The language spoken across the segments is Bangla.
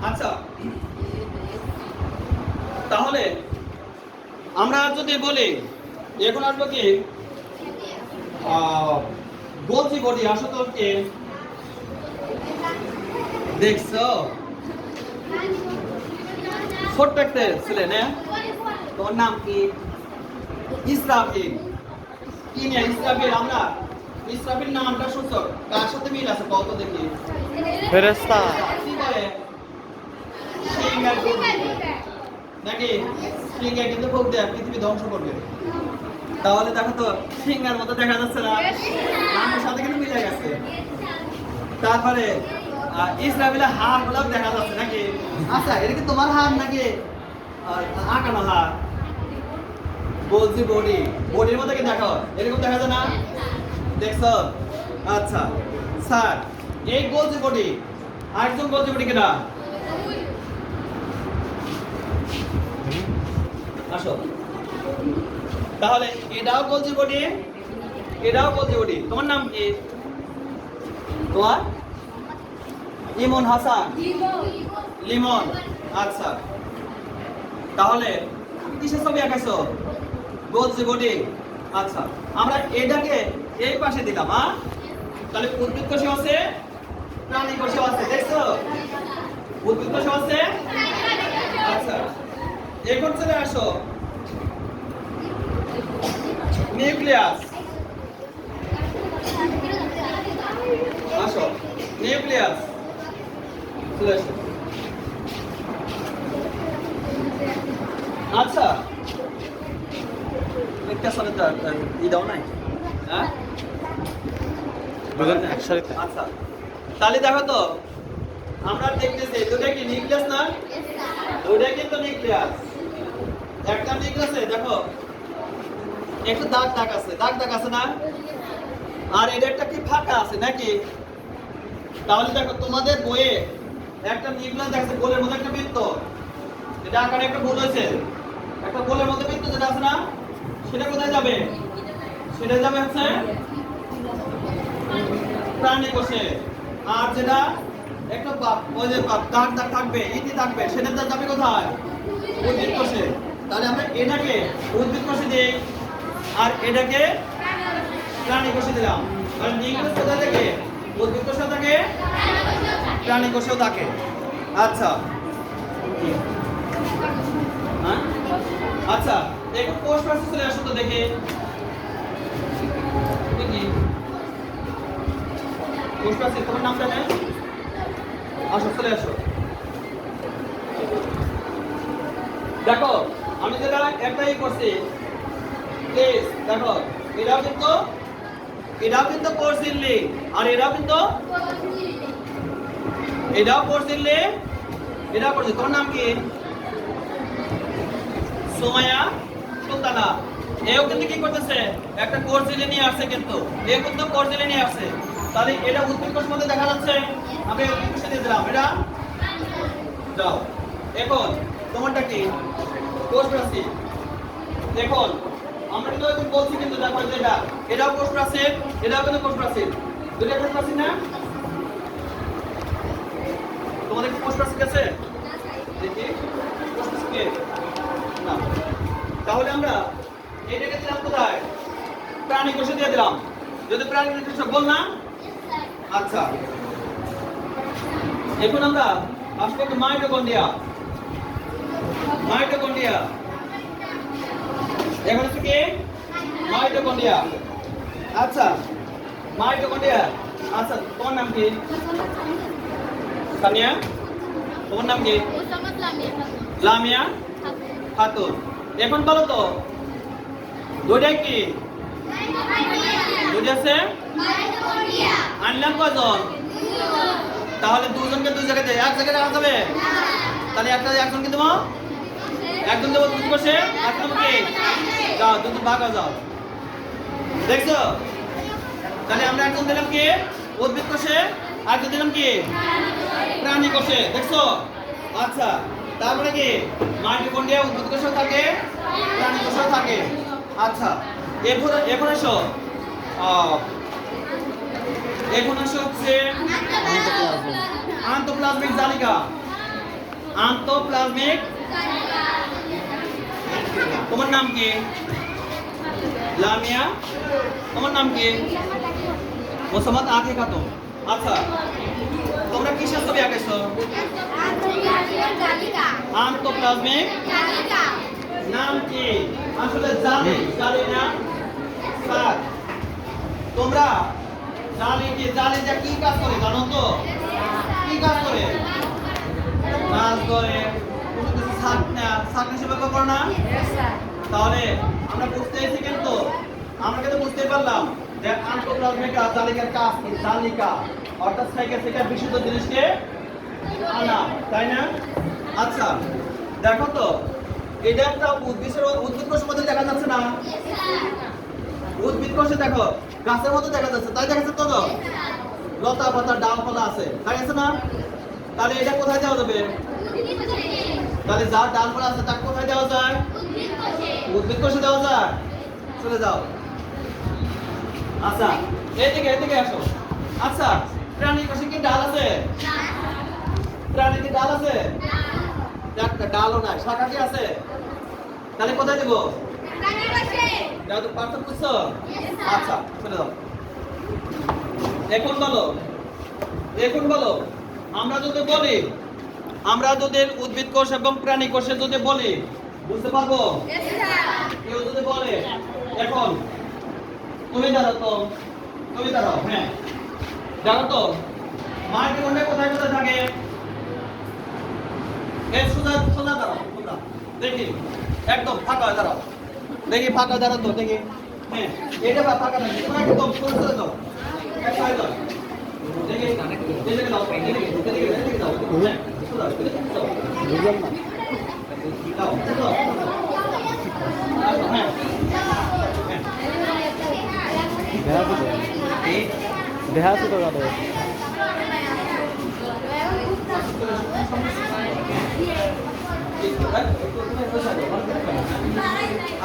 আচ্ছা, তাহলে আমরা যদি বলি এখন আসবো কি বলছি বডি আসো তো কে দেখছো ছোট্ট একটা ছেলে না তোর নাম কি ইসরাফিল কি নিয়ে ইসরাফিল আমরা ইসরাফিল নামটা সূচক কার সাথে মিল আছে কত দেখি ফেরেশতা কি করে সিংহের ভোগ নাকি সিংহে কিন্তু ভোগ দেয় পৃথিবী ধ্বংস করবে তাহলে দেখো তো সিংহের মতো দেখা যাচ্ছে না নামের সাথে কিন্তু মিলে গেছে তারপরে ইসরাফিলের হাড় গুলো দেখা যাচ্ছে নাকি আচ্ছা এটা কি তোমার হাড় নাকি আঁকানো হাড় বলছি বডি বডির মধ্যে কি দেখো এরকম দেখা যায় না দেখছো আচ্ছা স্যার এই গোলজি বডি আরেকজন গোলজি বডি কিনা আসো তাহলে এটাও গোলজি বডি এটাও গোলজি বডি তোমার নাম কি তোমার ইমন হাসান লিমন আচ্ছা তাহলে কিসের ছবি আঁকাইছো গোলজি বডি আচ্ছা আমরা এটাকে এই পাশে দিলাম হ্যাঁ তাহলে উদ্ভিদ কোষে আছে প্রাণী কোষে আছে দেখছো উদ্ভিদ কোষে আছে আচ্ছা এখন চলে আসো নিউক্লিয়াস আসো নিউক্লিয়াস চলে আসো আচ্ছা একটা সাথে ই দাও নাই হ্যাঁ দুজন একসাথে আচ্ছা তাহলে দেখো তো আমরা দেখতেছি দুটো কি নিউক্লিয়াস না দুটো কিন্তু নিউক্লিয়াস একটা নিউক্লিয়াসে দেখো একটু দাগ দাগ আছে না আর এর একটা কি ফাঁকা আছে নাকি তাহলে দেখো তোমাদের বইয়ে একটা নিউক্লিয়াস দেখাচ্ছে গোলের মধ্যে একটা বৃত্ত এটা আকারে একটা গোল হয়েছে একটা গোলের মধ্যে বৃত্ত যেটা আছে না সেটা কোথায় যাবে সেটা যাবে হচ্ছে প্রাণী কোষে আর যেটা একটা ওই যে দাগ দাগ থাকবে ইতি থাকবে সেটা যাবে কোথায় উদ্ভিদ কোষে তাহলে আমরা এটাকে উদ্ভিদ কোষে দিই আর এটাকে প্রাণী কোষে দিলাম তাহলে নিউক্লিয়াস কোথায় থাকে উদ্ভিদ কোষে থাকে প্রাণী কোষেও থাকে আচ্ছা হ্যাঁ আচ্ছা এখন কোষ প্রাচীর চলে আসো তো দেখে দেখি কোষ প্রাচীর তোমার নাম জানে আসো চলে আসো দেখো আমি যেটা একটাই করছি প্লিজ দেখো এটাও কিন্তু কোষ ঝিল্লি আর এটাও কিন্তু এটাও কোষ ঝিল্লি এটাও কোষ তোমার নাম কি সোমায়া সুলতানা এও কিন্তু কি করতেছে একটা কোষ ঝিল্লি নিয়ে আসছে কিন্তু এও কিন্তু কোষ ঝিল্লি নিয়ে আসছে তাহলে এটা উদ্ভিদ কোষ মধ্যে দেখা যাচ্ছে আমি উদ্ভিদ কোষে দিয়ে দিলাম এটা যাও এখন তোমারটা কি কোষ প্রাচীর দেখুন আমরা কিন্তু এখন বলছি কিন্তু দেখো যেটা এটাও কোষ প্রাচীর এটাও কিন্তু কোষ প্রাচীর দুটো কোষ প্রাচীর না তোমাদের কি কোষ প্রাচীর আছে দেখি কোষ প্রাচীর না তাহলে আমরা এটাকে দিলাম কোথায় প্রাণী কোষে দিয়ে দিলাম যদি প্রাণী কোষে বল না আচ্ছা এখন আমরা আসবো কি মাইটোকন্ড্রিয়া এখন হচ্ছে কি মাইটোকন্ড্রিয়া আচ্ছা মাইটোকন্ড্রিয়া আচ্ছা তোমার নাম কি সামিয়া তোমার নাম কি লামিয়া খাতুন এখন বলো তো দুইটাই কি দুইটা আছে আনলাম কজন তাহলে দুজনকে দুই জায়গায় এক জায়গায় রাখা যাবে তাহলে একজনকে দেবো একজন দেবো দুই বসে একজন কি যাও দুজন ভাগ হয়ে যাও দেখছো তাহলে আমরা একজন দিলাম কি উদ্ভিদ কোষে আরেকজন দিলাম কি প্রাণী কোষে দেখছো আচ্ছা তারপরে কি মাইটোকন্ড্রিয়া উদ্ভিদ কোষেও থাকে প্রাণী কোষেও থাকে আচ্ছা এখন এসো হচ্ছে আন্তঃপ্লাজমিক জালিকা। আন্তঃপ্লাজমিক। তোমার নাম কি? লামিয়া। তোমার নাম কি? মোসাম্মদ আখি খাতুন। আচ্ছা, তোমরা কিসের ছবি আঁকেছো? আন্তঃপ্লাজমিক নাম কি? আসলে জালি, জালি না স্যার। তোমরা জালি কি? জালিটা কি কাজ করে জানো তো? কি কাজ করে? কাজ করে। কোনো কিছু ছাকনা হিসেবে করে না? তাহলে আমরা বুঝতে পেরেছি, কিন্তু আমরা কিন্তু বুঝতে পারলাম যে আন্তঃপ্লাজমিক জালিকার কাজ কি? জালিকা অর্থাৎ থেকে বিশুদ্ধ জিনিসকে আনা, তাই না? আচ্ছা, দেখো তো, এটা একটা উদ্ভিদ কোষের মধ্যে দেখা যাচ্ছে না? উদ্ভিদ কোষে দেখো গাছের মতো দেখা যাচ্ছে, তাই দেখা যাচ্ছে তো? লতা পাতা ডালপালা আছে, তাই আছে না? তাহলে এটা কোথায় দেওয়া যাবে? তাহলে যার ডালপালা আছে তাকে কোথায় দেওয়া যায়? উদ্ভিদ কোষে দেওয়া যায়। চলে যাও। আচ্ছা, এদিকে আসো। আচ্ছা, প্রাণী কোষে কি ডাল আছে? প্রাণী কি ডাল আছে? একটা ডালও নাই, শাখা কি আছে? তাহলে কোথায় দেবো? যাও তো, পার্থক্য বুঝছো? আচ্ছা, চলে যাও। এখন বলো, আমরা যদি উদ্ভিদ কোষ এবং প্রাণী কোষে যদি বলি, বুঝতে পারবো? কেউ যদি বলে, এখন তুমি দাঁড়াও। হ্যাঁ, জানো তো মাইটোকন্ড্রিয়া কোথায় থাকে? সোজা দাঁড়াও, দেখি একদম ফাঁকা দাঁড়াও। দেখি ফাঁকা দাঁড়াও তো, দেখি। হ্যাঁ, এটা ফাঁকা থাকে, একদম সোজা দাও। দেখি এদিকে দাও, এদিকে দাও। হ্যাঁ, সোজা দাও। বুঝলাম না। দাও, সোজা। হ্যাঁ, দেখা আছে তো গাড়ি।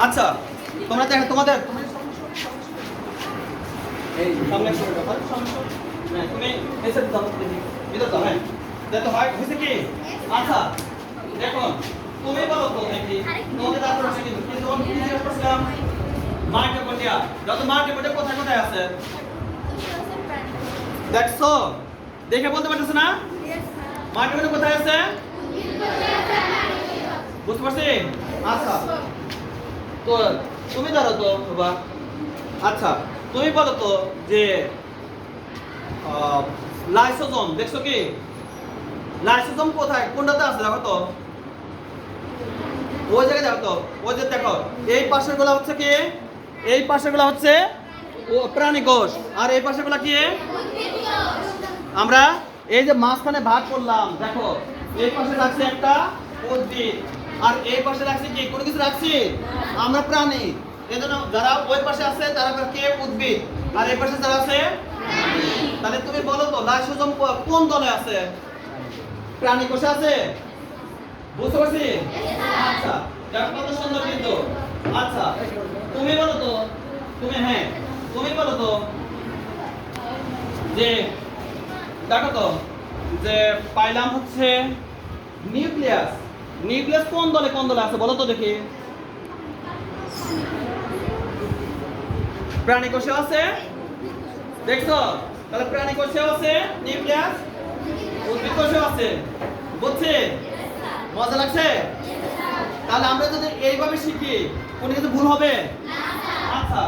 আচ্ছা, তোমরা দেখো তোমাদের এই সামনে তুমি এসে দাও, ভিতর দাও। হ্যাঁ, দেখো হয় হয়েছে কি? আচ্ছা, দেখো তুমি বলো তো দেখি, তোমাদের তারপর আছে কিন্তু তোমাকে কি জিজ্ঞেস করছিলাম? মাইটোকন্ড্রিয়া। যত মাইটোকন্ড্রিয়া কোথায় আছে? দেখছো? দেখে বলতে পারতেছ না? মাইটোকন্ড্রিয়া কোথায় আছে? বুঝতে পারছি? আচ্ছা, তো তুমি ধরো তো বাবা। আচ্ছা, তুমি বলো তো যে লাইসোজোম দেখছো কি? লাইসোজোম কোথায়, কোনটাতে আছে দেখো তো? ওই জায়গায় দেখো তো, ওই যে দেখো এই পাশের গুলা হচ্ছে কি? এই পাশের গুলা হচ্ছে প্রাণী কোষ, আর এই পাশের গুলা কি? আমরা এই যে মাঝখানে ভাগ করলাম, দেখো এই পাশে রাখছি একটা উদ্ভিদ, আর এই পাশে রাখছি কি? কোনো কিছু রাখছি? আমরা প্রাণী। এজন্য যারা ওই পাশে আছে তারা কে? উদ্ভিদ। আর এই পাশে যারা আছে? তাহলে তুমি বলো তো লাইসোজোম কোন দলে আছে? প্রাণী কোষে আছে। বুঝতে পারছি? আচ্ছা, দেখো কত সুন্দর কিন্তু। আচ্ছা, তুমি বলো তো, তুমি বলো তো যে দেখো তো যে পাইলাম হচ্ছে নিউক্লিয়াস। নিউক্লিয়াস কোন দলে আছে বলো তো দেখি? প্রাণী কোষে আছে, দেখছো? তাহলে প্রাণী কোষে আছে নিউক্লিয়াস, উদ্ভিদ কোষে আছে। বুঝছি? মজা লাগছে? তাহলে আমরা যদি এইভাবে শিখি, কোনো কিছু ভুল হবে? আচ্ছা,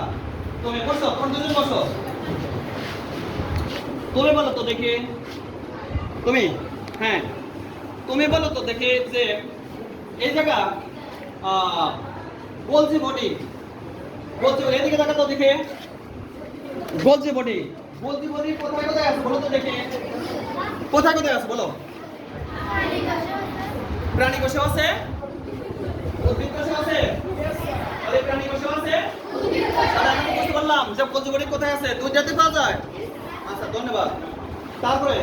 তুমি বসো, কোন দুজন বসো। তুমি বলো তো দেখি, তুমি বলো তো দেখি যে এই জায়গা গোলজি বডি, এদিকে দেখা তো দেখে। গোলজি বডি কোথায় আছে বলো তো দেখি? কোথায় আছে বলো? প্রাণী কোষে আছে, উদ্ভিদ কোষে আছে। তাহলে প্রাণী কোষে আছে, তাহলে আমি বুঝতে পারলাম যে গোলজি বডি কোথায় আছে, দুইটাতে পাওয়া যায়। আচ্ছা, ধন্যবাদ। তারপরে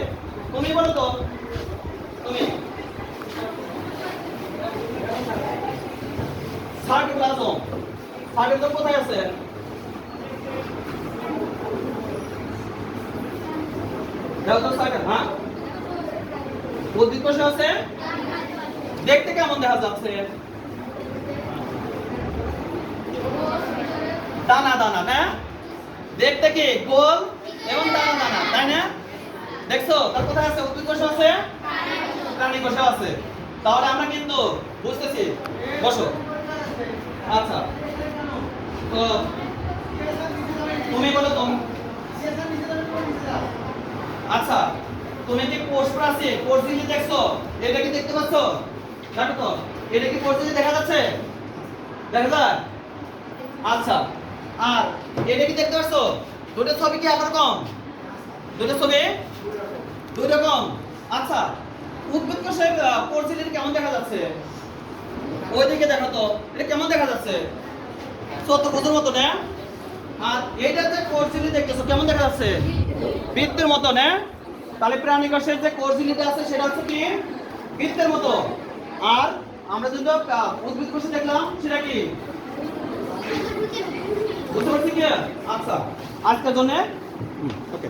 তুমি বলো তো, সাইটোপ্লাজম কোথায় আছে? দেখো তো সাইটো। হ্যাঁ, উদ্ভিদ কোষে আছে দেখতে কেমন দেখা যাচ্ছে দানা দানা না দেখতে কি গোল এবং দানা দানা তাই না দেখছো তার কোথায় আছে উদ্ভিদ কোষে আছে প্রাণী কোষে আছে তাহলে আমরা কিন্তু বুঝতেছি বসো আচ্ছা তো তুমি বলো তো আচ্ছা তুমি কি কোষ প্রাচীর কোষ ঝিল্লি দেখছো এটা কি দেখতে পাচ্ছো দেখো তো এটা কি কোষ ঝিল্লি দেখা যাচ্ছে দেখা যায় আচ্ছা আর এটা কি দেখতে পাচ্ছো দুটো ছবি কি একরকম দুটো ছবি দুই রকম আচ্ছা উদ্ভিদ কোষের কোষ ঝিল্লি কেমন দেখা যাচ্ছে ওইদিকে দেখো তো এটা কেমন দেখা যাচ্ছে চতুর্ভুজের মতো না আর এইটা যে কোষ ঝিল্লি দেখতেছো কেমন দেখা যাচ্ছে বৃত্তের মতো না তাহলে প্রাণী কোষের যে কোষ ঝিল্লিটা আছে সেটা হচ্ছে কি বৃত্তের মতো আর আমরা যেটা উদ্ভিদ কোষে দেখলাম সেটা কি বুঝতে পারছি কি আচ্ছা আজকের জন্য ওকে